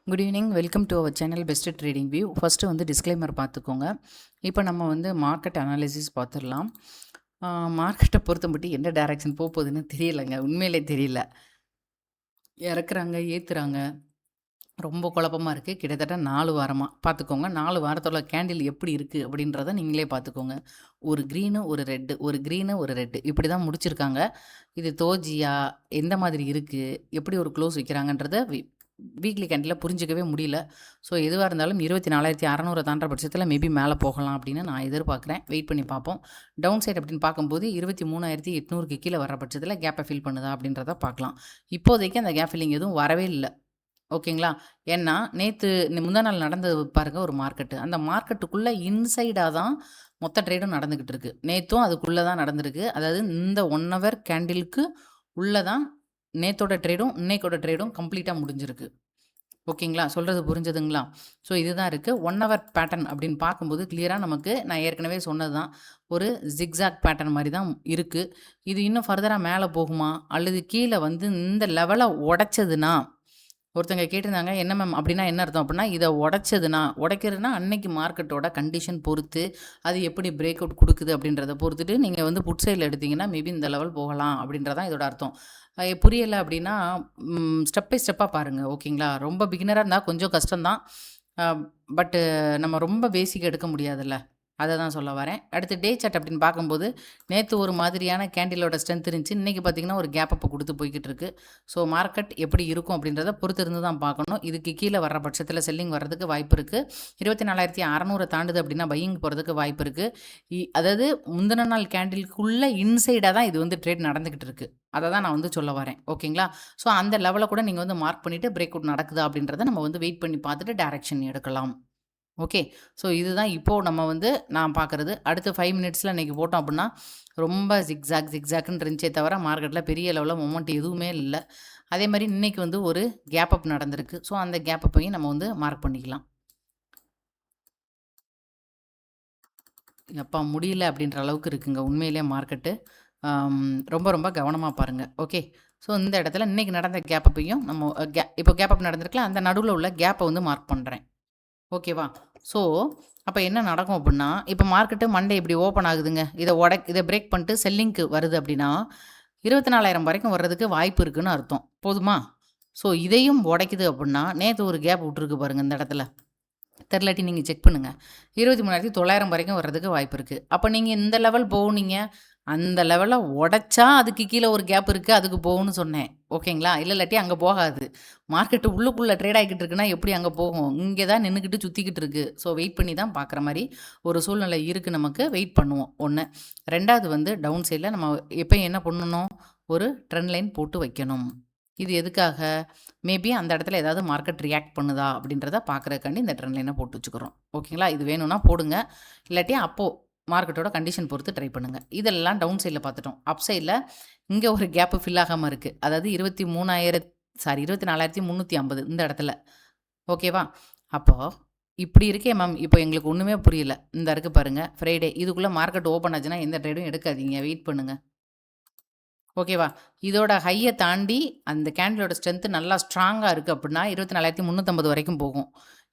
Good evening. Welcome to our channel best trading view. First வந்து disclaimer பார்த்துக்கோங்க. இப்போ நம்ம வந்து மார்க்கெட் அனாலிசிஸ் பார்த்துடலாம். மார்க்கெட்டை பொறுத்த மட்டும் என்ன டைரக்ஷன் போகுதுன்னு தெரியலைங்க, உண்மையிலே தெரியல. இறக்குறாங்க, ஏற்றுறாங்க, ரொம்ப குழப்பமாக இருக்குது. கிட்டத்தட்ட 4 வாரமாக பார்த்துக்கோங்க. 4 வாரத்தோட கேண்டில் எப்படி இருக்குது அப்படின்றத நீங்களே பார்த்துக்கோங்க. ஒரு க்ரீனு ஒரு ரெட்டு, ஒரு க்ரீனு ஒரு ரெட்டு, இப்படி தான் முடிச்சிருக்காங்க. இது தோஜியா எந்த மாதிரி இருக்குது, எப்படி ஒரு க்ளோஸ் வைக்கிறாங்கன்றத வீக்லி கேண்டில் புரிஞ்சிக்கவே முடியல. ஸோ எதுவாக இருந்தாலும் 24,600 தாண்டுற பட்சத்தில் மேபி மேலே போகலாம் அப்படின்னு நான் எதிர்பார்க்குறேன். வெயிட் பண்ணி பார்ப்போம். டவுன் சைட் அப்படின்னு பார்க்கும்போது 23,800க்கு கீழே வர பட்சத்தில் கேப்பை ஃபில் பண்ணுதா அப்படின்றத பார்க்கலாம். இப்போதைக்கு அந்த கேப் ஃபில்லிங் எதுவும் வரவே இல்லை. ஓகேங்களா? ஏன்னா நேற்று முந்தா நாள் நடந்தது பாருங்கள் ஒரு மார்க்கெட்டு. அந்த மார்க்கெட்டுக்குள்ளே இன்சைடாக தான் மொத்த ட்ரேடும் நடந்துக்கிட்டு இருக்குது. நேற்றும் அதுக்குள்ளே தான் நடந்திருக்கு. அதாவது இந்த 1 ஹவர் கேண்டிலுக்கு உள்ளே தான் நேத்தோட ட்ரேடும் இன்னைக்கோட ட்ரேடும் கம்ப்ளீட்டாக முடிஞ்சிருக்கு. ஓகேங்களா? சொல்கிறது புரிஞ்சதுங்களா? ஸோ இதுதான் இருக்குது. 1 ஹவர் பேட்டர்ன் அப்படின்னு பார்க்கும்போது கிளியராக நமக்கு நான் ஏற்கனவே சொன்னது தான், ஒரு ஜிக்ஸாக் பேட்டர்ன் மாதிரி தான் இருக்குது. இது இன்னும் ஃபர்தராக மேலே போகுமா, அல்லது கீழே வந்து இந்த லெவலை உடைச்சதுன்னா, ஒருத்தங்க கேட்டிருந்தாங்க, என்ன மேம் அப்படின்னா என்ன அர்த்தம் அப்படின்னா, இதை உடைக்கிறதுனா அன்னைக்கு மார்க்கெட்டோட கண்டிஷன் பொறுத்து அது எப்படி பிரேக் அவுட் கொடுக்குது அப்படின்றத பொறுத்துட்டு நீங்கள் வந்து புட் சைடில் எடுத்திங்கன்னா மேபி இந்த லெவல் போகலாம் அப்படின்றதான் இதோட அர்த்தம். புரியலை அப்படின்னா ஸ்டெப் பை ஸ்டெப்பாக பாருங்கள். ஓகேங்களா? ரொம்ப பிகினராக இருந்தால் கொஞ்சம் கஷ்டம்தான். பட்டு நம்ம ரொம்ப பேசிக் எடுக்க முடியாதுல்ல, அதை தான் சொல்ல வரேன். அடுத்து டே சார்ட் அப்படின்னு பார்க்கும்போது நேற்று ஒரு மாதிரியான கேண்டிலோட ஸ்ட்ரென்த் இருந்துச்சு. இன்றைக்கி பார்த்திங்கன்னா ஒரு கேப் அப்போ கொடுத்து போய்கிட்டு இருக்குது. ஸோ மார்க்கெட் எப்படி இருக்கும் அப்படின்றத பொறுத்து இருந்து தான் பார்க்கணும். இதுக்கு கீழே வர்ற பட்சத்தில் செல்லிங் வர்றதுக்கு வாய்ப்பு இருக்குது. 24,600 தாண்டுது அப்படின்னா பையிங் போகிறதுக்கு வாய்ப்பு இருக்குது. அதாவது முந்தின நாள் கேண்டிலுக்குள்ளே இன்சைடாக தான் இது வந்து ட்ரேட் நடந்துக்கிட்டு இருக்குது. அதை தான் நான் வந்து சொல்ல வரேன். ஓகேங்களா? ஸோ அந்த லெவலை கூட நீங்கள் வந்து மார்க் பண்ணிவிட்டு பிரேக் அவுட் நடக்குதா அப்படின்றத நம்ம வந்து வெயிட் பண்ணி பார்த்துட்டு டைரக்ஷன் எடுக்கலாம். ஓகே. ஸோ இதுதான் இப்போது நம்ம வந்து நான் பார்க்குறது. அடுத்து 5 மினிட்ஸில் இன்றைக்கி போட்டோம் அப்படின்னா ரொம்ப ஜிக்ஸாக்னு இருந்துச்சே தவிர மார்க்கெட்டில் பெரிய லெவலில் மொமெண்ட் எதுவுமே இல்லை. அதே மாதிரி இன்றைக்கி வந்து ஒரு கேப் அப் நடந்திருக்கு. ஸோ அந்த கேப் அப்பையும் நம்ம வந்து மார்க் பண்ணிக்கலாம். எப்பா முடியல அப்படின்ற அளவுக்கு இருக்குங்க உண்மையிலே மார்க்கெட்டு. ரொம்ப ரொம்ப கவனமாக பாருங்கள். ஓகே. ஸோ இந்த இடத்துல இன்றைக்கி நடந்த கேப் அப்பையும் நம்ம இப்போ கேப் அப் நடந்திருக்கலாம், அந்த நடுவில் உள்ள கேப்பை வந்து மார்க் பண்ணுறேன். ஓகேவா? ஸோ அப்போ என்ன நடக்கும் அப்படின்னா, இப்போ மார்க்கெட்டு மண்டே இப்படி ஓப்பன் ஆகுதுங்க. இதை பிரேக் பண்ணிட்டு செல்லிங்க்கு வருது அப்படின்னா 24,000 வரைக்கும் வர்றதுக்கு வாய்ப்பு இருக்குன்னு அர்த்தம். போதுமா? ஸோ இதையும் உடைக்குது அப்படின்னா நேற்று ஒரு கேப் விட்டுருக்கு பாருங்கள் இந்த இடத்துல. தெரிலாட்டி நீங்கள் செக் பண்ணுங்கள். 23,900 வரைக்கும் வர்றதுக்கு வாய்ப்பு இருக்குது. அப்போ நீங்கள் இந்த லெவல் போனீங்க, அந்த லெவலை உடைச்சா அதுக்கு கீழே ஒரு கேப் இருக்குது, அதுக்கு போகும்னு சொன்னேன். ஓகேங்களா? இல்லாட்டி அங்கே போகாது. மார்க்கெட்டு உள்ளுக்குள்ளே ட்ரேட் ஆகிக்கிட்டு இருக்குன்னா எப்படி அங்கே போகும்? இங்கே தான் நின்றுக்கிட்டு சுற்றிக்கிட்டு இருக்குது. ஸோ வெயிட் பண்ணி தான் பார்க்குற மாதிரி ஒரு சூழ்நிலை இருக்குது. நமக்கு வெயிட் பண்ணுவோம். 1. 2வது வந்து டவுன் சைடில் நம்ம எப்போ என்ன பண்ணணும், ஒரு ட்ரெண்ட் லைன் போட்டு வைக்கணும். இது எதுக்காக? மேபி அந்த இடத்துல ஏதாவது மார்க்கெட் ரியாக்ட் பண்ணுதா அப்படின்றத பார்க்குறதுக்காண்டி இந்த ட்ரெண்ட் லைனை போட்டு வச்சுக்கிறோம். ஓகேங்களா? இது வேணும்னா போடுங்க, இல்லாட்டி அப்போது மார்க்கெட்டோட கண்டிஷன் பொறுத்து ட்ரை பண்ணுங்கள். இதெல்லாம் டவுன் சைடில் பார்த்துட்டோம். அப் சைடில் இங்கே ஒரு கேப்பு ஃபில் ஆகாமல் இருக்குது. அதாவது 24,350 இந்த இடத்துல. ஓகேவா? அப்போது இப்படி இருக்கே மேம், இப்போ எங்களுக்கு ஒன்றுமே புரியல. இந்த இருக்குது பாருங்கள் ஃப்ரைடே, இதுக்குள்ளே மார்க்கெட் ஓப்பன் ஆச்சுன்னா எந்த ட்ரேடும் எடுக்காதீங்க, வெயிட் பண்ணுங்கள். ஓகேவா? இதோட ஹையை தாண்டி அந்த கேண்டிலோட ஸ்ட்ரென்த்து நல்லா ஸ்ட்ராங்காக இருக்குது அப்படின்னா 24,350 வரைக்கும் போகும்.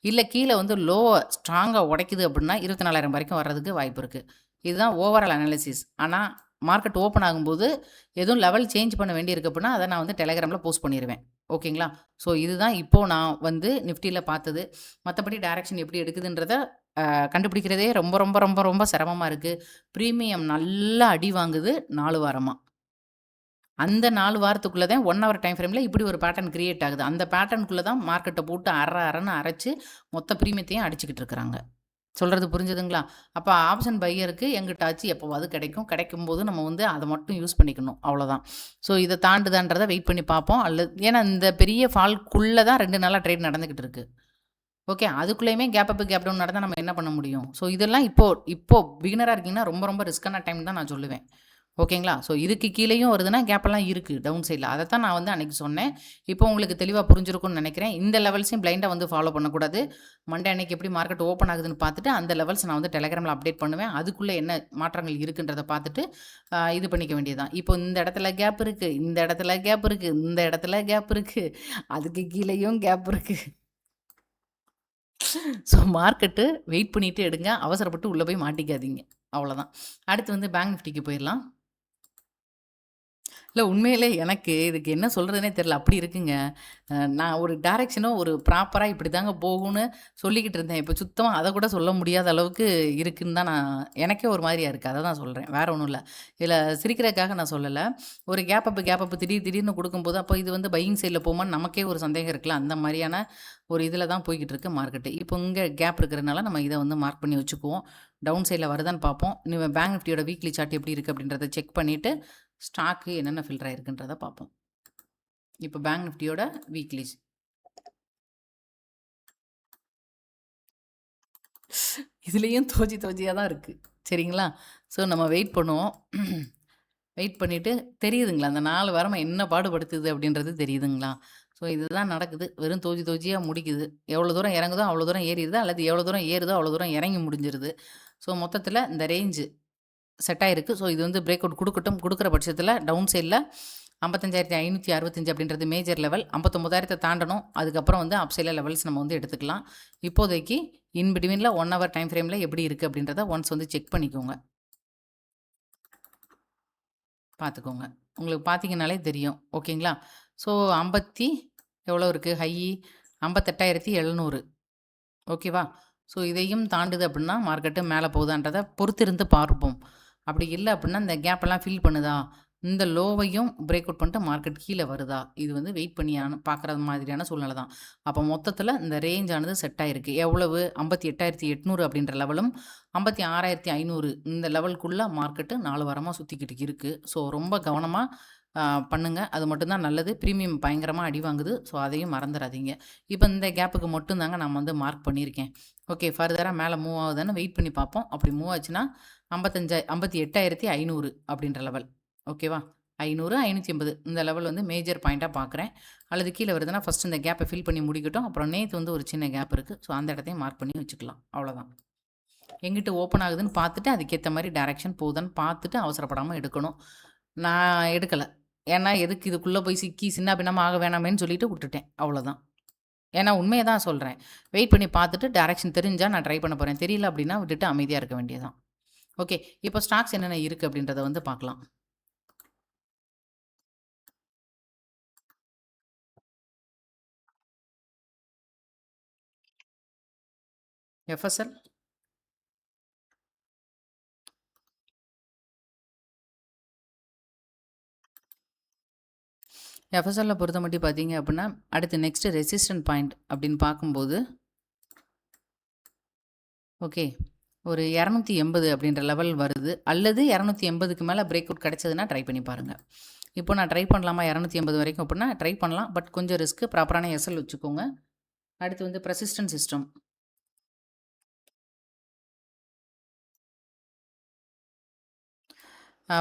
இல்லை கீழே வந்து லோவை ஸ்ட்ராங்காக உடைக்குது அப்படின்னா 24,000 வரைக்கும் வர்றதுக்கு வாய்ப்பு இருக்குது. இதுதான் ஓவரால் அனாலிசிஸ். ஆனால் மார்க்கெட் ஓப்பன் ஆகும்போது எதுவும் லெவல் சேஞ்ச் பண்ண வேண்டியிருக்கு அப்படின்னா அதை நான் வந்து டெலகிராமில் போஸ்ட் பண்ணிடுவேன். ஓகேங்களா? ஸோ இதுதான் இப்போது நான் வந்து நிஃப்டியில் பார்த்தது. மற்றபடி டைரக்ஷன் எப்படி எடுக்குதுன்றத கண்டுபிடிக்கிறதே ரொம்ப ரொம்ப ரொம்ப ரொம்ப சிரமமாக இருக்குது. ப்ரீமியம் நல்லா அடி வாங்குது 4 வாரமாக. அந்த 4 வாரத்துக்குள்ளே தான் 1 ஹவர் டைம் ஃப்ரேமில் இப்படி ஒரு பேட்டர்ன் கிரியேட் ஆகுது. அந்த பேட்டர்னுக்குள்ளே தான் மார்க்கெட்டை போட்டு அரன்னு அரைச்சு மொத்த ப்ரீமியத்தையும் அடிச்சுக்கிட்டு இருக்கிறாங்க. சொல்கிறது புரிஞ்சுதுங்களா? அப்போ ஆப்ஷன் பையருக்கு எங்கிட்ட ஆச்சு எப்போவாது கிடைக்கும்போது நம்ம வந்து அதை மட்டும் யூஸ் பண்ணிக்கணும், அவ்வளோதான். ஸோ இதை தாண்டுதான்றதை வெயிட் பண்ணி பார்ப்போம். ஏன்னா இந்த பெரிய ஃபால்க்குள்ளே தான் 2 நாளாக ட்ரேட் நடந்துக்கிட்டு இருக்குது. ஓகே. அதுக்குள்ளேயுமே கேப் அப் கேப் டவுன் நடந்தால் நம்ம என்ன பண்ண முடியும்? ஸோ இதெல்லாம் இப்போ பிகினராக இருக்கீங்கன்னா ரொம்ப ரொம்ப ரிஸ்க்கான டைம் தான் நான் சொல்லுவேன். ஓகேங்களா? ஸோ இதுக்கு கீழேயும் வருதுன்னா கேப்பெல்லாம் இருக்குது டவுன் சைடில். அதை தான் நான் வந்து அன்றைக்கி சொன்னேன். இப்போ உங்களுக்கு தெளிவாக புரிஞ்சிருக்கும்னு நினைக்கிறேன். இந்த லெவல்ஸையும் பிளைண்டாக வந்து ஃபாலோ பண்ணக்கூடாது. மண்டே அன்னைக்கு எப்படி மார்க்கெட் ஓப்பன் ஆகுதுன்னு பார்த்துட்டு அந்த லெவல்ஸ் நான் வந்து டெலகிராமில் அப்டேட் பண்ணுவேன். அதுக்குள்ளே என்ன மாற்றங்கள் இருக்குன்றதை பார்த்துட்டு இது பண்ணிக்க வேண்டியதுதான். இப்போ இந்த இடத்துல கேப் இருக்குது, இந்த இடத்துல கேப் இருக்குது, இந்த இடத்துல கேப் இருக்குது, அதுக்கு கீழேயும் கேப் இருக்குது. ஸோ மார்க்கெட்டு வெயிட் பண்ணிட்டு எடுங்க. அவசரப்பட்டு உள்ள போய் மாட்டிக்காதீங்க. அவ்வளோதான். அடுத்து வந்து பேங்க் நிஃப்டிக்கு போயிரலாம். இல்ல உண்மையிலே எனக்கு இதுக்கு என்ன சொல்றதுன்னே தெரியல. அப்படி இருக்குங்க. நான் ஒரு டைரக்ஷனோ ஒரு ப்ராப்பரா இப்படிதாங்க போகும்னு சொல்லிக்கிட்டு இருந்தேன். இப்ப சுத்தமா அத கூட சொல்ல முடியாத அளவுக்கு இருக்குன்னு தான் எனக்கே ஒரு மாதிரியா இருக்கு. அத தான் சொல்றேன். வேற ஒண்ணும் இல்ல. இதுல சிரிக்கிறதுக்காக நான் சொல்லல. ஒரு கேப் அப் திடீர்னு குடுக்கும்போது, அப்போ இது வந்து பையிங் சைட்ல போமான்னு நமக்கே ஒரு சந்தேகம் இருக்குல்ல. அந்த மாரியான ஒரு இதுல தான் போய்க்கிட்டு இருக்கு மார்க்கெட்டு. இப்போ இங்க கேப் இருக்கிறனால நம்ம இத வந்து மார்க் பண்ணி வச்சுக்குவோம். டவுன் சைட்ல வருதான்னு பார்ப்போம். பேங்க் நிஃப்டியோட வீக்லி சார்ட் எப்படி இருக்கு அப்படின்றத செக் பண்ணிட்டு, ஸ்டாக்கு என்னென்ன ஃபில்டர் ஆயிருக்குன்றத பார்ப்போம். இப்போ பேங்க் நிஃப்டியோட வீக்லிஸ் இதுலேயும் தோஜியா தான் இருக்குது. சரிங்களா? ஸோ நம்ம வெயிட் பண்ணுவோம். வெயிட் பண்ணிவிட்டு தெரியுதுங்களா அந்த 4 வாரமாக என்ன பாடுபடுத்துது அப்படின்றது தெரியுதுங்களா? ஸோ இதுதான் நடக்குது. வெறும் தோஜியா முடிக்குது. எவ்வளோ தூரம் இறங்குதோ அவ்வளோ தூரம் ஏறிடுது, அல்லது எவ்வளோ தூரம் ஏறுதோ அவ்வளோ தூரம் இறங்கி முடிஞ்சிருது. ஸோ மொத்தத்தில் இந்த ரேஞ்சு செட் ஆயிருக்கு. ஸோ இது வந்து பிரேக் அவுட் குடுக்கட்டும். குடுக்குற பட்சத்தில டவுன் சைட்ல 55,565 அப்படின்றது மேஜர் லெவல். 59,000 தாண்டணும். அதுக்கப்புறம் வந்து அப் சைட்ல லெவல்ஸ் நம்ம வந்து எடுத்துக்கலாம். இப்போதைக்கு இன் பிட்வீன்ல 1 ஹவர் டைம் ஃப்ரேம்ல எப்படி இருக்கு அப்படின்றத ஒன்ஸ் வந்து செக் பண்ணிக்கோங்க. பார்த்துக்கோங்க. உங்களுக்கு பார்த்தீங்கன்னாலே தெரியும். ஓகேங்களா? ஸோ 50 எவ்வளோ இருக்கு? ஹை 58,700 ஓகேவா? ஸோ இதையும் தாண்டுது அப்படின்னா, மார்க்கெட்டு மேலே போகுதான்றத பொறுத்திருந்து பார்ப்போம். அப்படி இல்ல அப்படின்னா, இந்த கேப்பெல்லாம் ஃபில் பண்ணுதா? இந்த லோவையும் பிரேக் அவுட் பண்ணிட்டு மார்க்கெட் கீழ வருதா? இது வந்து வெயிட் பண்ணி பார்க்குற மாதிரியான சூழ்நிலை தான். அப்போ மொத்தத்தில இந்த ரேஞ்ச் ஆனது செட் ஆயிருக்கு. எவ்வளவு? 58,800 அப்படின்ற லெவலும், 56,500 இந்த லெவலுக்குள்ள மார்க்கெட்டு 4 வாரமா சுத்திக்கிட்டு இருக்கு. ஸோ ரொம்ப கவனமா பண்ணுங்க. அது மட்டும் தான் நல்லது. பிரீமியம் பயங்கரமா அடி வாங்குது. ஸோ அதையும் மறந்துறாதீங்க. இப்போ இந்த கேப்புக்கு மட்டும் தாங்க நான் வந்து மார்க் பண்ணியிருக்கேன். ஓகே ஃபர்தரா மேல மூவ் ஆகுதான்னு வெயிட் பண்ணி பார்ப்போம். அப்படி மூவ் ஆச்சுன்னா 58,500 அப்படின்ற லெவல். ஓகேவா? 500, 580 இந்த லெவல் வந்து மேஜர் பாயிண்ட்டா பார்க்குறேன். அல்லது கீழ வருதுன்னா ஃபர்ஸ்ட் இந்த கேப்ப ஃபில் பண்ணி முடிக்கட்டும். அப்புறம் நேத்து வந்து ஒரு சின்ன கேப் இருக்கு. ஸோ அந்த இடத்தையும் மார்க் பண்ணி வச்சுக்கலாம். அவ்வளோதான். எங்கிட்டு ஓப்பன் ஆகுதுன்னு பார்த்துட்டு, அதுக்கேத்த மாரி டைரக்ஷன் போகுதான்னு பார்த்துட்டு அவசரப்படாம எடுக்கணும். நான் எடுக்கல. ஏன்னா, எதுக்கு இதுக்குள்ள போய் சிக்கி சின்ன பின்னமா ஆக வேணாமேன்னு சொல்லிட்டு விட்டுட்டேன். அவ்வளோதான். ஏன்னா உண்மைய தான் சொல்றேன். வெயிட் பண்ணி பார்த்துட்டு டைரக்ஷன் தெரிஞ்சா நான் ட்ரை பண்ண போறேன். தெரியல அப்படின்னா விட்டுட்டு அமைதியா இருக்க வேண்டியது தான். ஓகே. இப்போ ஸ்டாக்ஸ் என்னென்ன இருக்கு அப்படின்றத வந்து பார்க்கலாம். எஃப்எஸ்எல் எஃப்எஸ்எல்ல பொறுத்தமட்டியும் பார்த்தீங்க அப்படின்னா, அடுத்து நெக்ஸ்ட் ரெசிஸ்டன்ட் பாயிண்ட் அப்படின்னு பார்க்கும்போது, ஓகே. ஒரு 280 அப்படின்ற லெவல் வருது. அல்லது 280க்கு மேல பிரேக் அவுட் கிடைச்சதுன்னா ட்ரை பண்ணி பாருங்க. இப்போ நான் ட்ரை பண்ணலாமா 280 வரைக்கும் அப்படின்னா ட்ரை பண்ணலாம். பட் கொஞ்சம் ரிஸ்க். ப்ராப்பரான எஸ்எல் வச்சுக்கோங்க. அடுத்து வந்து பெர்சிஸ்டன்ட் சிஸ்டம்.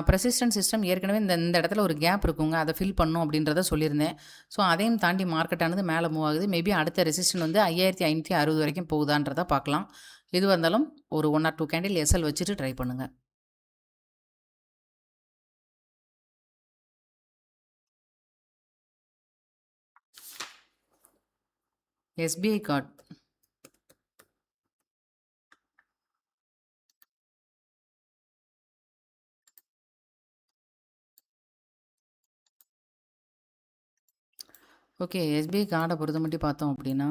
பெர்சிஸ்டன்ட் சிஸ்டம் ஏற்கனவே இந்த இந்த இடத்துல ஒரு கேப் இருக்குங்க. அதை ஃபில் பண்ணும் அப்படின்றத சொல்லியிருந்தேன். ஸோ அதையும் தாண்டி மார்க்கெட் ஆனது மேலே மூவ் ஆகுது. மேபி அடுத்த ரெசிஸ்டன்ட் வந்து 5560 வரைக்கும் போகுதான்றத பார்க்கலாம். எதுவாக இருந்தாலும் ஒரு 1 ஆர் 2 கேண்டில் எஸ்எல் வச்சுட்டு ட்ரை பண்ணுங்க. SBI card. ஓகே. எஸ்பிஐ கார்டை பொறுத்த மட்டும் பார்த்தோம் அப்படின்னா,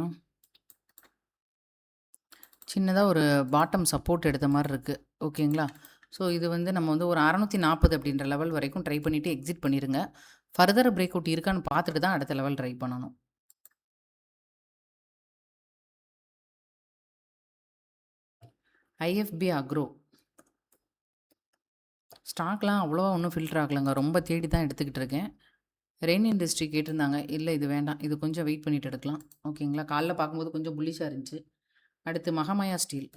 சின்னதாக ஒரு பாட்டம் சப்போர்ட் எடுத்த மாதிரி இருக்குது. ஓகேங்களா? ஸோ இது வந்து நம்ம வந்து ஒரு 640 அப்படின்ற லெவல் வரைக்கும் ட்ரை பண்ணிவிட்டு எக்ஸிட் பண்ணிடுங்க. ஃபர்தர் பிரேக் அவுட் இருக்கான்னு பார்த்துட்டு தான் அடுத்த லெவல் ட்ரை பண்ணணும். IFB agro. ஸ்டாக்லாம் அவ்வளோவா ஒன்றும் ஃபில்டர் ஆகலைங்க. ரொம்ப தேடி தான் எடுத்துக்கிட்டு இருக்கேன். ரெயின் இண்டஸ்ட்ரி கேட்டிருந்தாங்க. இல்ல இது வேண்டாம். இது கொஞ்சம் வெயிட் பண்ணிட்டு எடுக்கலாம். ஓகேங்களா? காலைல பார்க்கும்போது கொஞ்சம் புல்லிஷா இருந்துச்சு. அடுத்து மகாமாயா ஸ்டீல்.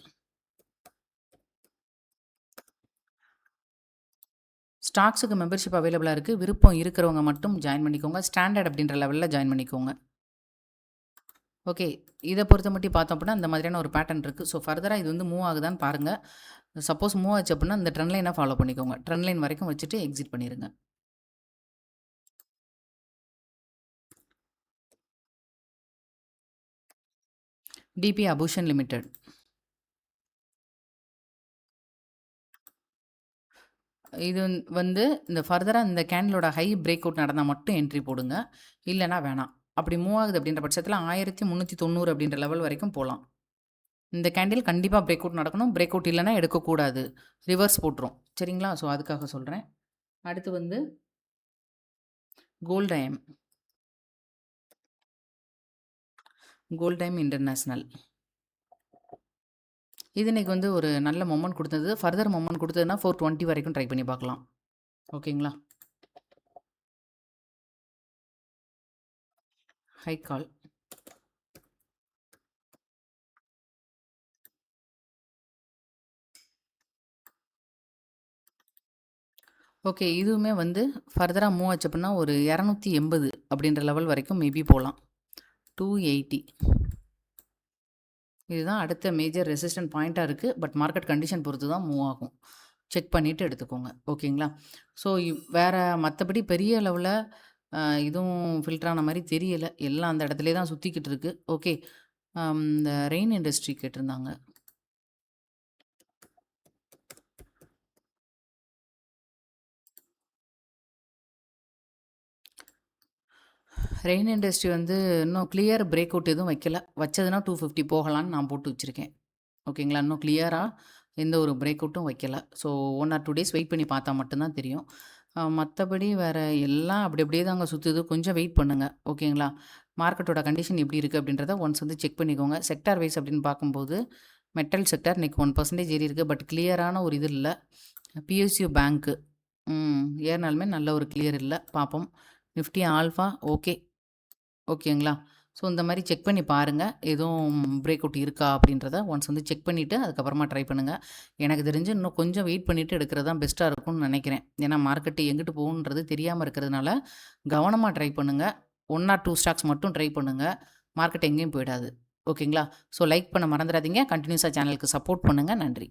ஸ்டாக்ஸுக்கு மெம்பர்ஷிப் அவைலபிளா இருக்கு. விருப்பம் இருக்கிறவங்க மட்டும் ஜாயின் பண்ணிக்கோங்க. ஸ்டாண்டர்ட் அப்படின்ற லெவல்ல ஜாயின் பண்ணிக்கோங்க. ஓகே. இத பொறுத்த மட்டும் பார்த்தோம் அப்படின்னா, இந்த மாதிரியான ஒரு பேட்டர்ன் இருக்கு. ஸோ ஃபர்தரா இது வந்து மூவ் ஆகுதான்னு பாருங்க. சப்போஸ் மூவ் ஆச்சு அப்படின்னா, இந்த ட்ரெண்ட் லைன ஃபாலோ பண்ணிக்கோங்க. ட்ரெண்ட் லைன் வரைக்கும் வச்சுட்டு எக்ஸிட் பண்ணிருங்க. டிபி அபூஷன் லிமிடெட். இது வந்து இந்த ஃபர்தரா இந்த கேண்டிலோட ஹை பிரேக் அவுட் நடந்தா மட்டும் என்ட்ரி போடுங்க. இல்லன்னா வேணாம். அப்படி மூவ் ஆகுது அப்படின்ற பட்சத்தில 1390 அப்படின்ற லெவல் வரைக்கும் போலாம். இந்த கேண்டில் கண்டிப்பா பிரேக் அவுட் நடக்கணும். பிரேக் அவுட் இல்லன்னா எடுக்கக்கூடாது. ரிவர்ஸ் போட்டுரும். சரிங்களா? ஸோ அதுக்காக சொல்றேன். அடுத்து வந்து கோல்டைம். கோல்டைம் இன்டர்நேஷனல். இது இன்னைக்கு வந்து ஒரு நல்ல மொமெண்ட் குடுத்தது. ஃபர்தர் மொமெண்ட் குடுத்ததுன்னா 420 வரைக்கும் ட்ரை பண்ணி பார்க்கலாம். ஓகேங்களா? ஹை கால். ஓகே. இதுவுமே வந்து ஃபர்தரா மூவ் ஆச்சு அப்டின்னா ஒரு 280 அப்படின்ற லெவல் வரைக்கும் மேபி போலாம். 280. இதுதான் அடுத்த மேஜர் ரெசிஸ்டன்ட் பாயிண்ட்டா இருக்கு. பட் மார்க்கெட் கண்டிஷன் பொறுத்து தான் மூவ் ஆகும். செக் பண்ணிட்டு எடுத்துக்கோங்க. ஓகேங்களா? ஸோ வேற மத்தபடி பெரிய லெவல்ல இதுவும் ஃபில்டர் ஆன மாரி தெரியல. எல்லாம் அந்த இடத்திலேயே தான் சுத்திக்கிட்டு இருக்கு. ஓகே. இந்த ரெயின் இண்டஸ்ட்ரி கேட்டிருந்தாங்க. ரெயின் இண்டஸ்ட்ரி வந்து இன்னும் கிளியர் பிரேக் அவுட் எதுவும் வைக்கல. வச்சதுன்னா 250 போகலான்னு நான் போட்டு வச்சிருக்கேன். ஓகேங்களா? இன்னும் கிளியரா எந்த ஒரு பிரேக் அவுட்டும் வைக்கல. ஸோ 1 ஆர் 2 டேஸ் வெயிட் பண்ணி பார்த்தா மட்டும் தான் தெரியும். மத்தபடி வேற எல்லாம் அப்படி அப்படியே தாங்க சுத்துது. கொஞ்சம் வெயிட் பண்ணுங்க. ஓகேங்களா? மார்க்கெட்டோட கண்டிஷன் எப்படி இருக்கு அப்படின்றத ஒன்ஸ் வந்து செக் பண்ணிக்கோங்க. செக்டார் வைஸ் அப்படின்னு பார்க்கும்போது, மெட்டல் செக்டார் இன்னைக்கு 1% ஏறி இருக்கு. பட் கிளியரான ஒரு இது இல்ல. பிஎஸ்யூ பேங்க்கு ஏறுனாலுமே நல்ல ஒரு கிளியர் இல்ல. பார்ப்போம். Nifty alpha okay. ஓகேங்களா? ஸோ இந்த மாரி செக் பண்ணி பாருங்க. எதுவும் பிரேக் அவுட் இருக்கா அப்படின்றத ஒன்ஸ் வந்து செக் பண்ணிவிட்டு அதுக்கப்புறமா ட்ரை பண்ணுங்க. எனக்கு தெரிஞ்சு இன்னும் கொஞ்சம் வெயிட் பண்ணிவிட்டு எடுக்கிறது தான் பெஸ்ட்டா இருக்கும்னு நெனைக்கிறேன். ஏன்னா மார்க்கெட் எங்கிட்டு போகுன்றது தெரியாம இருக்கிறதுனால, கவனமா ட்ரை பண்ணுங்க. 1 ஆர் 2 ஸ்டாக்ஸ் மட்டும் ட்ரை பண்ணுங்க. மார்க்கெட் எங்கேயும் போயிடாது. ஓகேங்களா? ஸோ லைக் பண்ண மறந்துறாதீங்க. கன்டினியூஸா சேனலுக்கு சப்போர்ட் பண்ணுங்க. நன்றி.